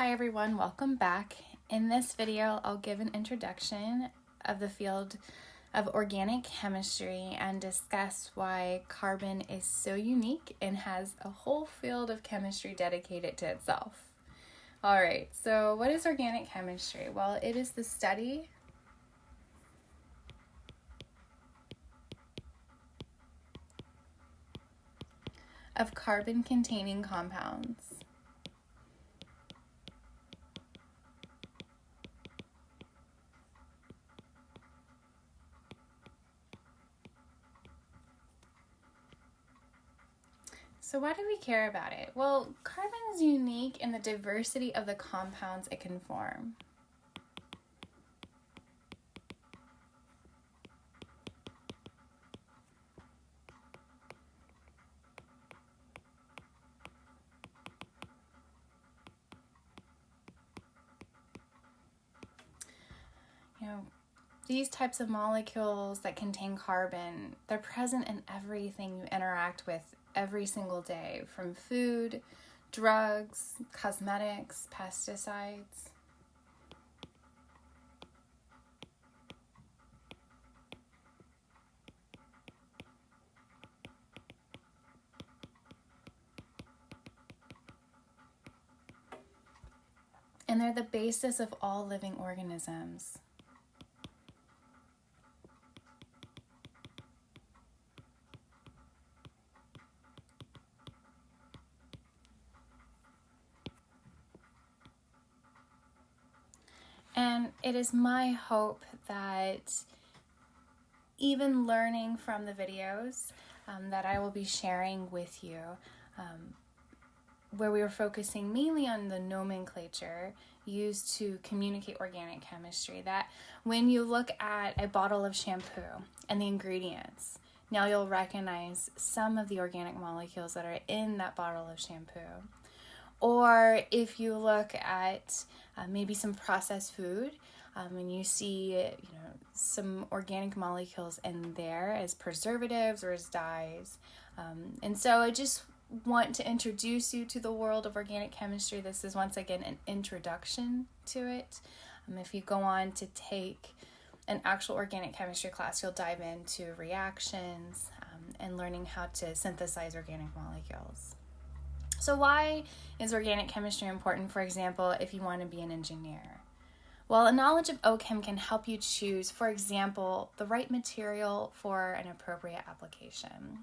Hi everyone, welcome back. In this video, I'll give an introduction of the field of organic chemistry and discuss why carbon is so unique and has a whole field of chemistry dedicated to itself. All right, so what is organic chemistry? Well, it is the study of carbon-containing compounds. So why do we care about it? Well, carbon is unique in the diversity of the compounds it can form. These types of molecules that contain carbon, they're present in everything you interact with every single day, from food, drugs, cosmetics, pesticides. And they're the basis of all living organisms. And it is my hope that even learning from the videos that I will be sharing with you, where we were focusing mainly on the nomenclature used to communicate organic chemistry, that when you look at a bottle of shampoo and the ingredients, now you'll recognize some of the organic molecules that are in that bottle of shampoo. Or if you look at maybe some processed food and you see some organic molecules in there as preservatives or as dyes. And so I just want to introduce you to the world of organic chemistry. This is once again an introduction to it. If you go on to take an actual organic chemistry class, you'll dive into reactions and learning how to synthesize organic molecules. So why is organic chemistry important, for example, if you want to be an engineer? Well, a knowledge of OChem can help you choose, for example, the right material for an appropriate application.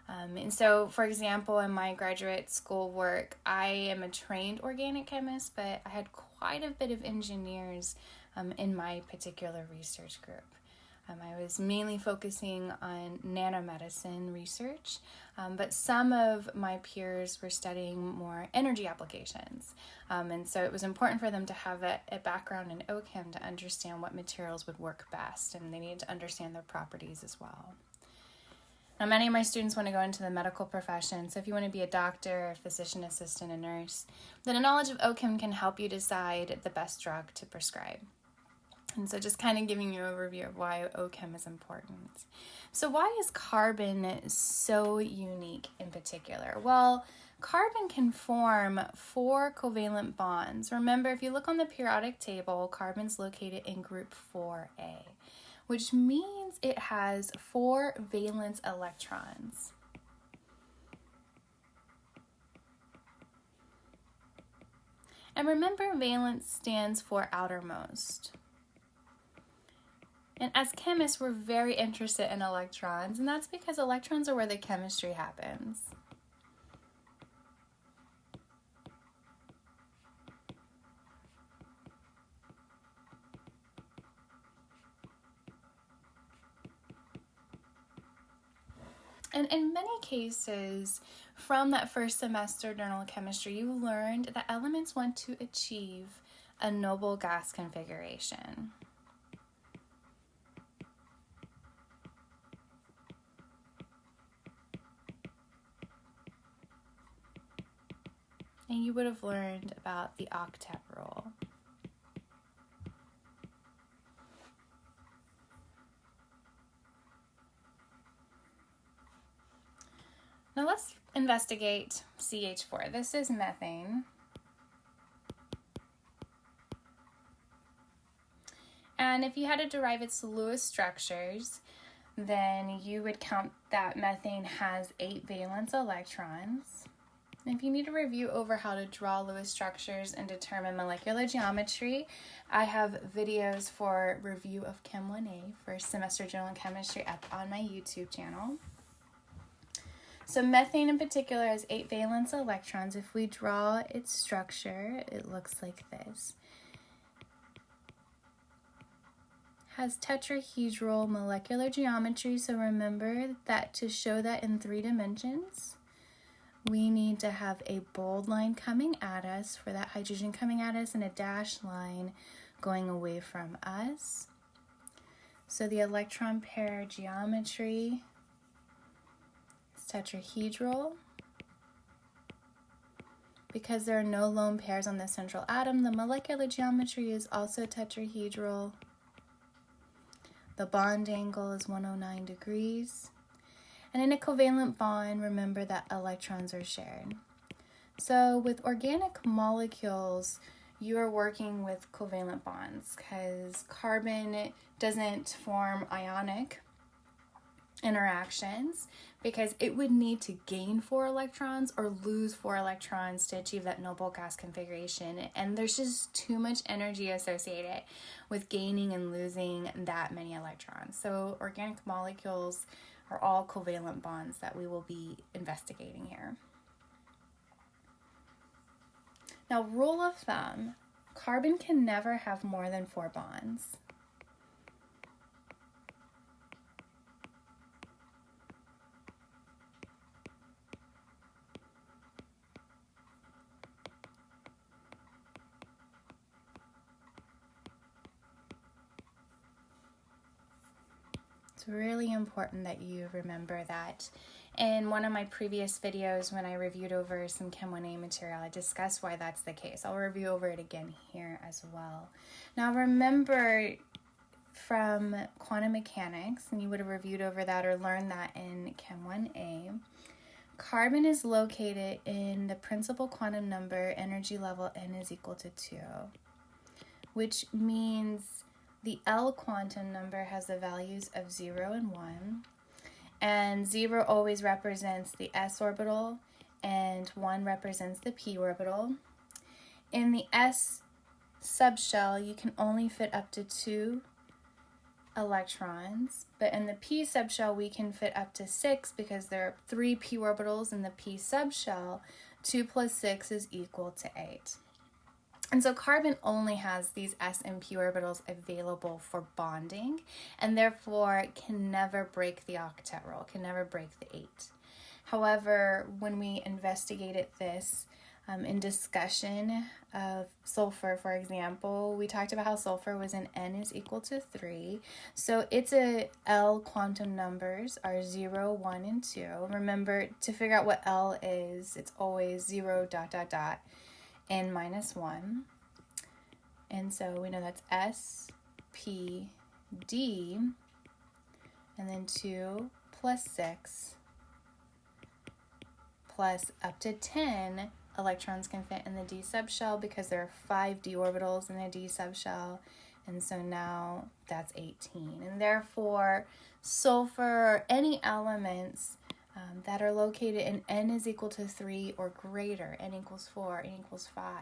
And so, for example, in my graduate school work, I am a trained organic chemist, but I had quite a bit of engineers in my particular research group. I was mainly focusing on nanomedicine research, but some of my peers were studying more energy applications. And so it was important for them to have a background in OChem to understand what materials would work best, and they needed to understand their properties as well. Now, many of my students want to go into the medical profession, so if you want to be a doctor, a physician assistant, a nurse, then a knowledge of OChem can help you decide the best drug to prescribe. And so just kind of giving you an overview of why OChem is important. So why is carbon so unique in particular? Well, carbon can form 4 covalent bonds. Remember, if you look on the periodic table, carbon's located in group 4A, which means it has 4 valence electrons. And remember, valence stands for outermost. And as chemists, we're very interested in electrons, and that's because electrons are where the chemistry happens. And in many cases, from that first semester journal of chemistry, you learned that elements want to achieve a noble gas configuration. And you would have learned about the octet rule. Now let's investigate CH4. This is methane. And if you had to derive its Lewis structures, then you would count that methane has 8 valence electrons. And if you need a review over how to draw Lewis structures and determine molecular geometry, I have videos for review of Chem 1A, first semester general chemistry, up on my YouTube channel. So methane in particular has 8 valence electrons. If we draw its structure, it looks like this. Has tetrahedral molecular geometry, so remember that to show that in 3 dimensions, we need to have a bold line coming at us for that hydrogen coming at us and a dashed line going away from us. So the electron pair geometry is tetrahedral. Because there are no lone pairs on the central atom, the molecular geometry is also tetrahedral. The bond angle is 109 degrees. And in a covalent bond, remember that electrons are shared. So with organic molecules, you are working with covalent bonds because carbon doesn't form ionic interactions because it would need to gain 4 electrons or lose 4 electrons to achieve that noble gas configuration. And there's just too much energy associated with gaining and losing that many electrons. So organic molecules are all covalent bonds that we will be investigating here. Now, rule of thumb, carbon can never have more than 4 bonds. It's really important that you remember that. In one of my previous videos when I reviewed over some Chem 1A material, I discussed why that's the case. I'll review over it again here as well. Now remember from quantum mechanics, and you would have reviewed over that or learned that in Chem 1A, carbon is located in the principal quantum number energy level n is equal to 2, which means the L quantum number has the values of 0 and 1, and 0 always represents the s orbital, and 1 represents the p orbital. In the s subshell, you can only fit up to 2 electrons, but in the p subshell, we can fit up to 6 because there are 3 p orbitals in the p subshell. 2 plus 6 is equal to 8. And so carbon only has these s and p orbitals available for bonding, and therefore can never break the octet rule, can never break the 8. However, when we investigated this in discussion of sulfur, for example, we talked about how sulfur was in n is equal to 3. So its L quantum numbers are 0, 1, and 2. Remember, to figure out what L is, it's always 0, n minus 1. And so we know that's S, P, D, and then 2 plus 6 plus up to 10 electrons can fit in the d subshell because there are 5 d orbitals in the d subshell. And so now that's 18. And therefore, sulfur or any elements that are located in n is equal to 3 or greater, n equals 4, n equals 5,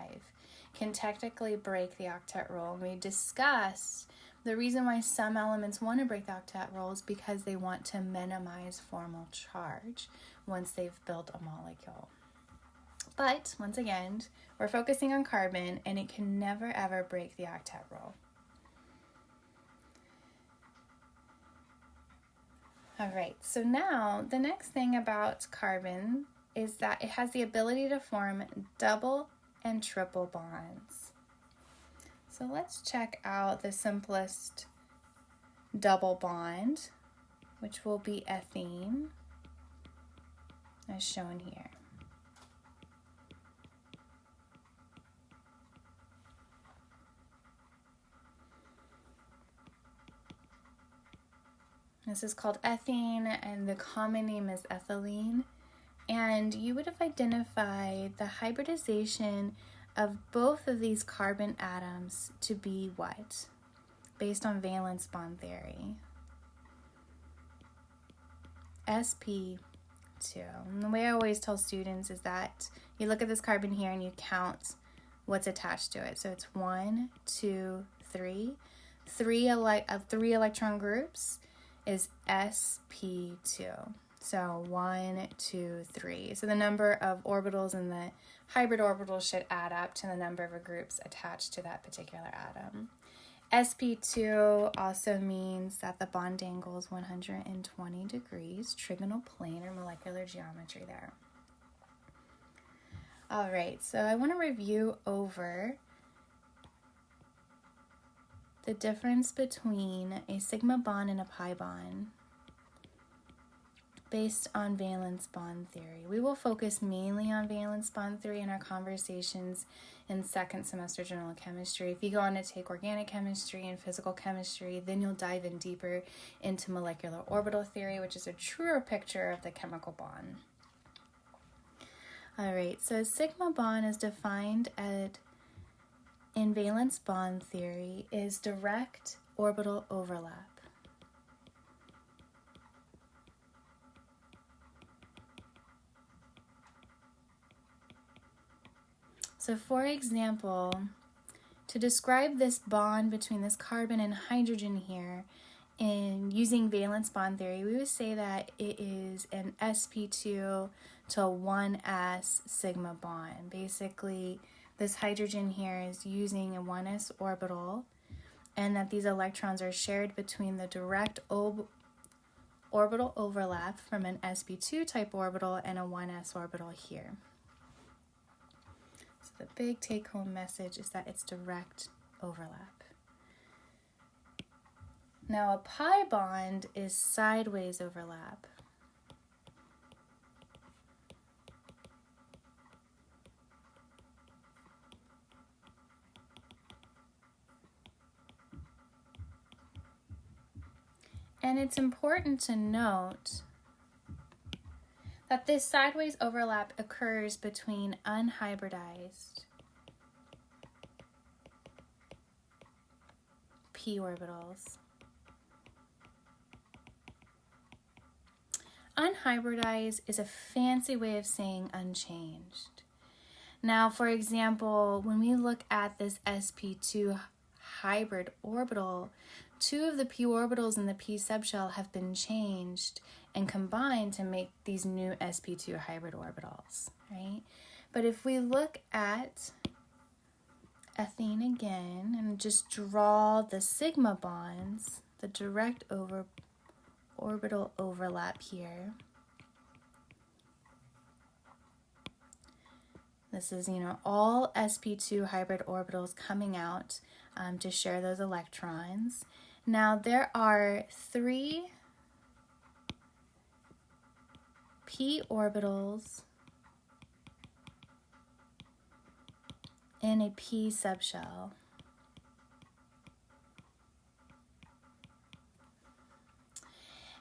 can technically break the octet rule. And we discussed the reason why some elements want to break the octet rule is because they want to minimize formal charge once they've built a molecule. But once again, we're focusing on carbon, and it can never ever break the octet rule. All right, so now the next thing about carbon is that it has the ability to form double and triple bonds. So let's check out the simplest double bond, which will be ethene, as shown here. This is called ethene, and the common name is ethylene. And you would have identified the hybridization of both of these carbon atoms to be what? based on valence bond theory. sp2. And the way I always tell students is that you look at this carbon here and you count what's attached to it. So it's 1, 2, 3. Three electron groups is sp2. So 1, 2, 3. So the number of orbitals in the hybrid orbital should add up to the number of groups attached to that particular atom. sp2 also means that the bond angle is 120 degrees, trigonal plane or molecular geometry there. All right, so I want to review over the difference between a sigma bond and a pi bond based on valence bond theory. We will focus mainly on valence bond theory in our conversations in second semester general chemistry. If you go on to take organic chemistry and physical chemistry, then you'll dive in deeper into molecular orbital theory, which is a truer picture of the chemical bond. All right, so sigma bond is defined in valence bond theory is direct orbital overlap. So for example, to describe this bond between this carbon and hydrogen here, in using valence bond theory, we would say that it is an sp2 to 1s sigma bond. Basically, this hydrogen here is using a 1s orbital, and that these electrons are shared between the direct orbital overlap from an sp2 type orbital and a 1s orbital here. The big take-home message is that it's direct overlap. Now, a pi bond is sideways overlap. And it's important to note that this sideways overlap occurs between unhybridized p orbitals. Unhybridized is a fancy way of saying unchanged. Now, for example, when we look at this sp2 hybrid orbital, 2 of the p orbitals in the p subshell have been changed and combined to make these new sp2 hybrid orbitals, right? But if we look at ethene again and just draw the sigma bonds, the direct orbital overlap here. This is, all sp2 hybrid orbitals coming out to share those electrons. Now there are 3 p orbitals in a p subshell.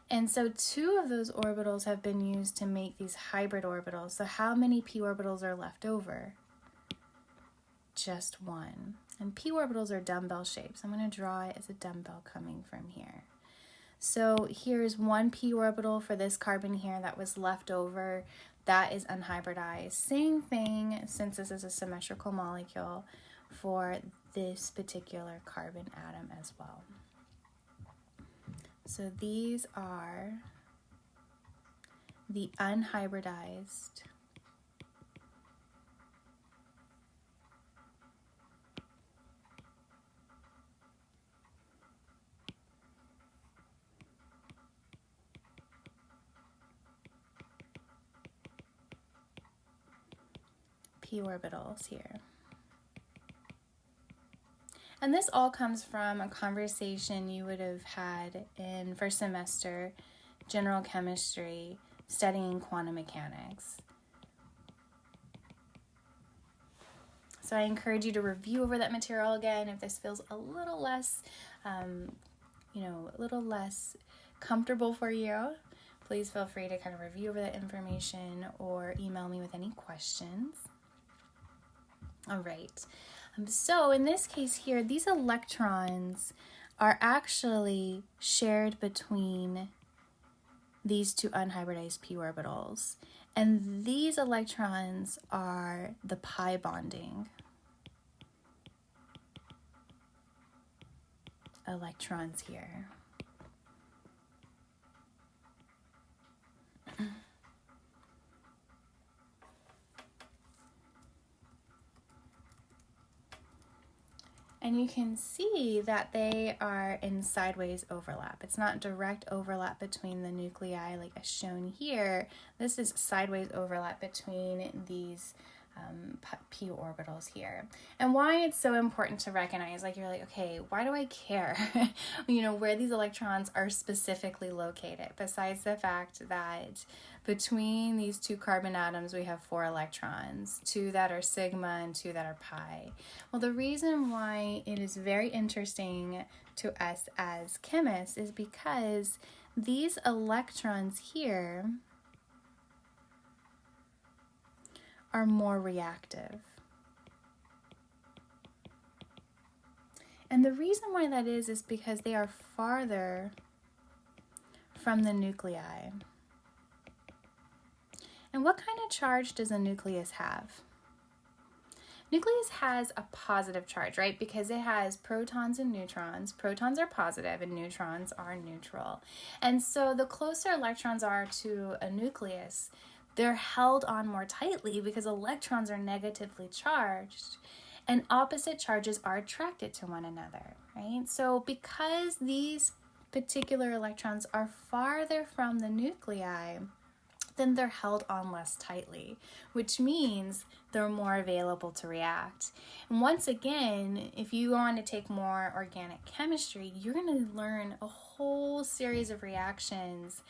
And so 2 of those orbitals have been used to make these hybrid orbitals. So how many p orbitals are left over? Just 1. And p orbitals are dumbbell shaped. So I'm going to draw it as a dumbbell coming from here. So here's 1 p orbital for this carbon here that was left over. That is unhybridized. Same thing, since this is a symmetrical molecule, for this particular carbon atom as well. So these are the unhybridized p orbitals here. And this all comes from a conversation you would have had in first semester general chemistry studying quantum mechanics. So I encourage you to review over that material again. If this feels a little less, a little less comfortable for you, please feel free to kind of review over that information or email me with any questions. All right. So in this case here, these electrons are actually shared between these two unhybridized p orbitals. And these electrons are the pi bonding electrons here. And you can see that they are in sideways overlap. It's not direct overlap between the nuclei like as shown here. This is sideways overlap between these p orbitals here. And why it's so important to recognize, like you're like, okay, why do I care, where these electrons are specifically located, besides the fact that between these two carbon atoms we have 4 electrons, 2 that are sigma and 2 that are pi. Well, the reason why it is very interesting to us as chemists is because these electrons here are more reactive. And the reason why that is because they are farther from the nuclei. And what kind of charge does a nucleus have? Nucleus has a positive charge, right? Because it has protons and neutrons. Protons are positive and neutrons are neutral. And so the closer electrons are to a nucleus, they're held on more tightly because electrons are negatively charged and opposite charges are attracted to one another, right? So because these particular electrons are farther from the nuclei, then they're held on less tightly, which means they're more available to react. And once again, if you want to take more organic chemistry, you're going to learn a whole series of reactions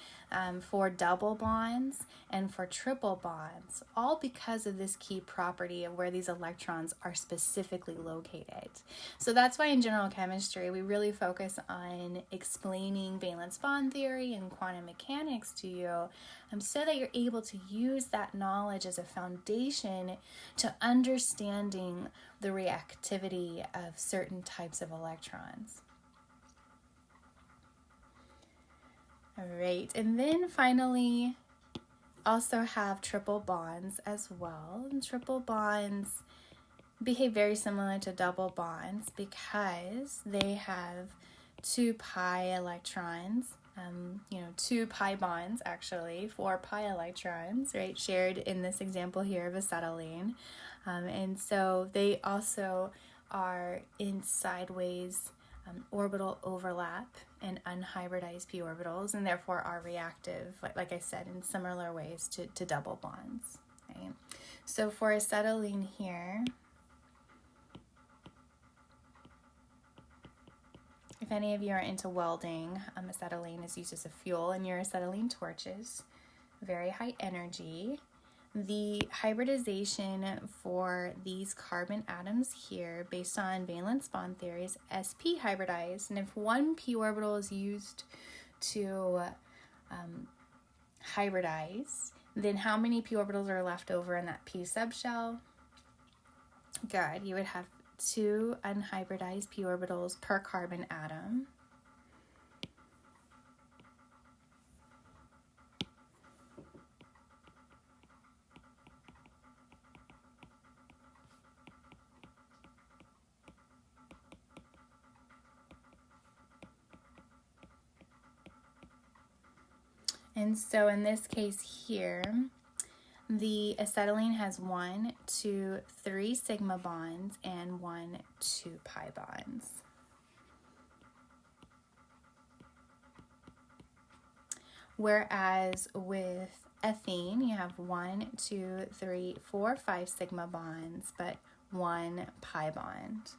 for double bonds and for triple bonds, all because of this key property of where these electrons are specifically located. So that's why in general chemistry, we really focus on explaining valence bond theory and quantum mechanics to you, so that you're able to use that knowledge as a foundation to understanding the reactivity of certain types of electrons. All right, and then finally, also have triple bonds as well. And triple bonds behave very similar to double bonds because they have 2 pi electrons, 2 pi bonds actually, 4 pi electrons, right, shared in this example here of acetylene. And so they also are in sideways orbital overlap and unhybridized p orbitals, and therefore are reactive, like I said, in similar ways to double bonds, right? So for acetylene here, if any of you are into welding, acetylene is used as a fuel in your acetylene torches, very high energy. The hybridization for these carbon atoms here, based on valence bond theory, is sp hybridized. And if one p orbital is used to hybridize, then how many p orbitals are left over in that p subshell? Good, you would have 2 unhybridized p orbitals per carbon atom. And so in this case here, the acetylene has 1, 2, 3 sigma bonds and 1, 2 pi bonds. Whereas with ethene, you have 1, 2, 3, 4, 5 sigma bonds, but 1 pi bond.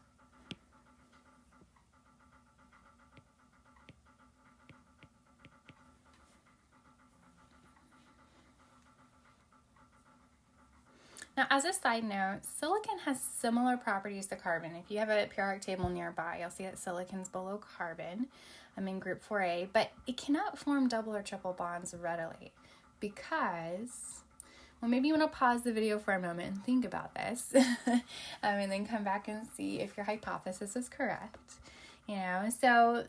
Now, as a side note, silicon has similar properties to carbon. If you have a periodic table nearby, you'll see that silicon's below carbon. I'm in group 4A, but it cannot form double or triple bonds readily because, well, maybe you want to pause the video for a moment and think about this and then come back and see if your hypothesis is correct. So,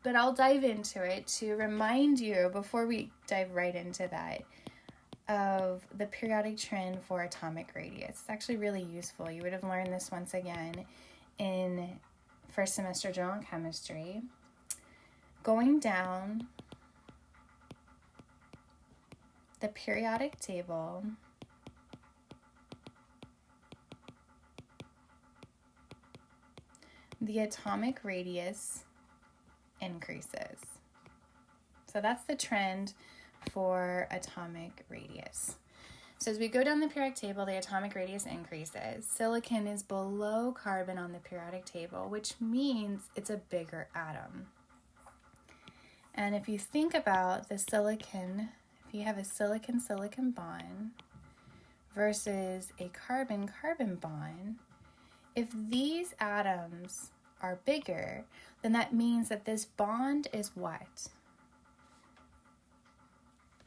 but I'll dive into it to remind you, before we dive right into that, of the periodic trend for atomic radius. It's actually really useful. You would have learned this once again in first semester general chemistry. Going down the periodic table, the atomic radius increases. So that's the trend for atomic radius. So as we go down the periodic table, the atomic radius increases. Silicon is below carbon on the periodic table, which means it's a bigger atom. And if you think about the silicon, if you have a silicon-silicon bond versus a carbon-carbon bond, if these atoms are bigger, then that means that this bond is what?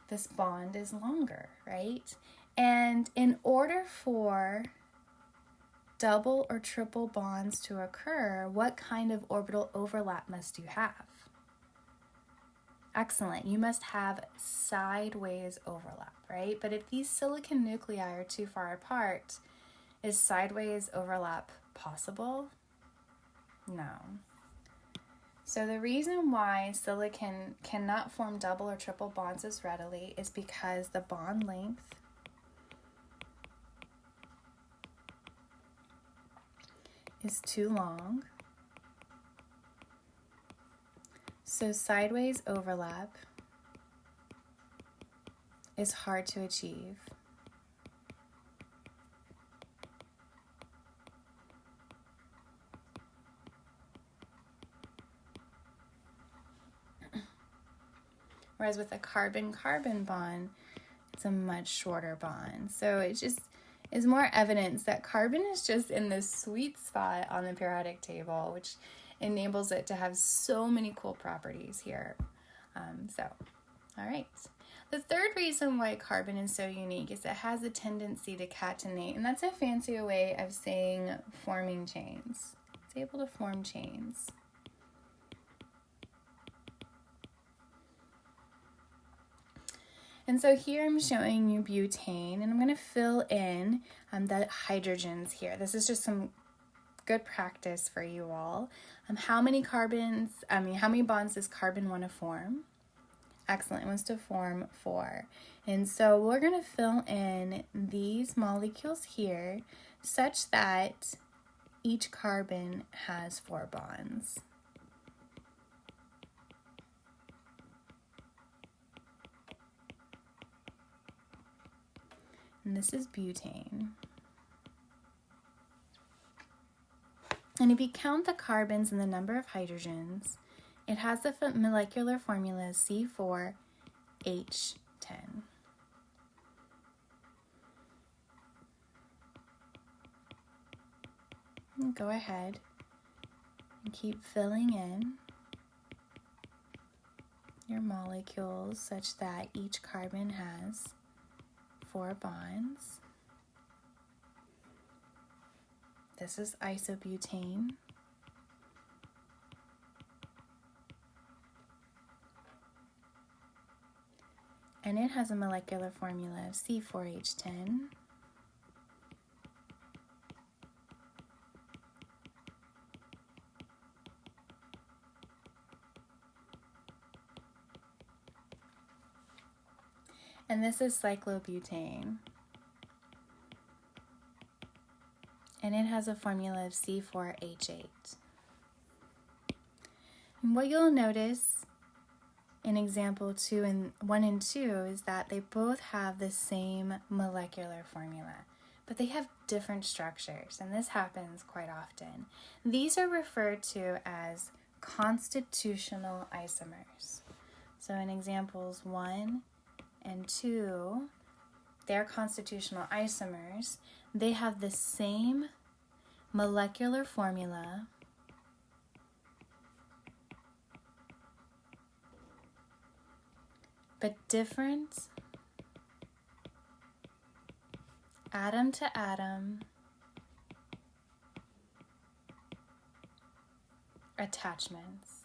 This bond is longer, right? And in order for double or triple bonds to occur, what kind of orbital overlap must you have? Excellent. You must have sideways overlap, right? But if these silicon nuclei are too far apart, is sideways overlap possible? No. So the reason why silicon cannot form double or triple bonds as readily is because the bond length is too long. So sideways overlap is hard to achieve. Whereas with a carbon-carbon bond, it's a much shorter bond. So it just is more evidence that carbon is just in this sweet spot on the periodic table, which enables it to have so many cool properties here. All right. The third reason why carbon is so unique is it has a tendency to catenate, and that's a fancy way of saying forming chains. It's able to form chains. And so here I'm showing you butane, and I'm going to fill in the hydrogens here. This is just some good practice for you all. How many bonds does carbon want to form? Excellent, it wants to form 4. And so we're going to fill in these molecules here such that each carbon has 4 bonds. And this is butane. And if you count the carbons and the number of hydrogens, it has the molecular formula C4H10. And go ahead and keep filling in your molecules such that each carbon has 4 bonds. This is isobutane. And it has a molecular formula of C4H10. And this is cyclobutane. And it has a formula of C4H8. And what you'll notice in example 1 and 2 is that they both have the same molecular formula, but they have different structures, and this happens quite often. These are referred to as constitutional isomers. So in examples 1 and 2, they're constitutional isomers. They have the same molecular formula, but different atom to atom attachments.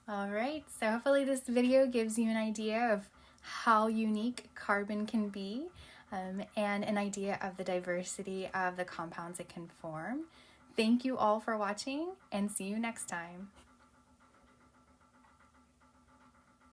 All right, so hopefully this video gives you an idea of how unique carbon can be, and an idea of the diversity of the compounds it can form. Thank you all for watching, and see you next time.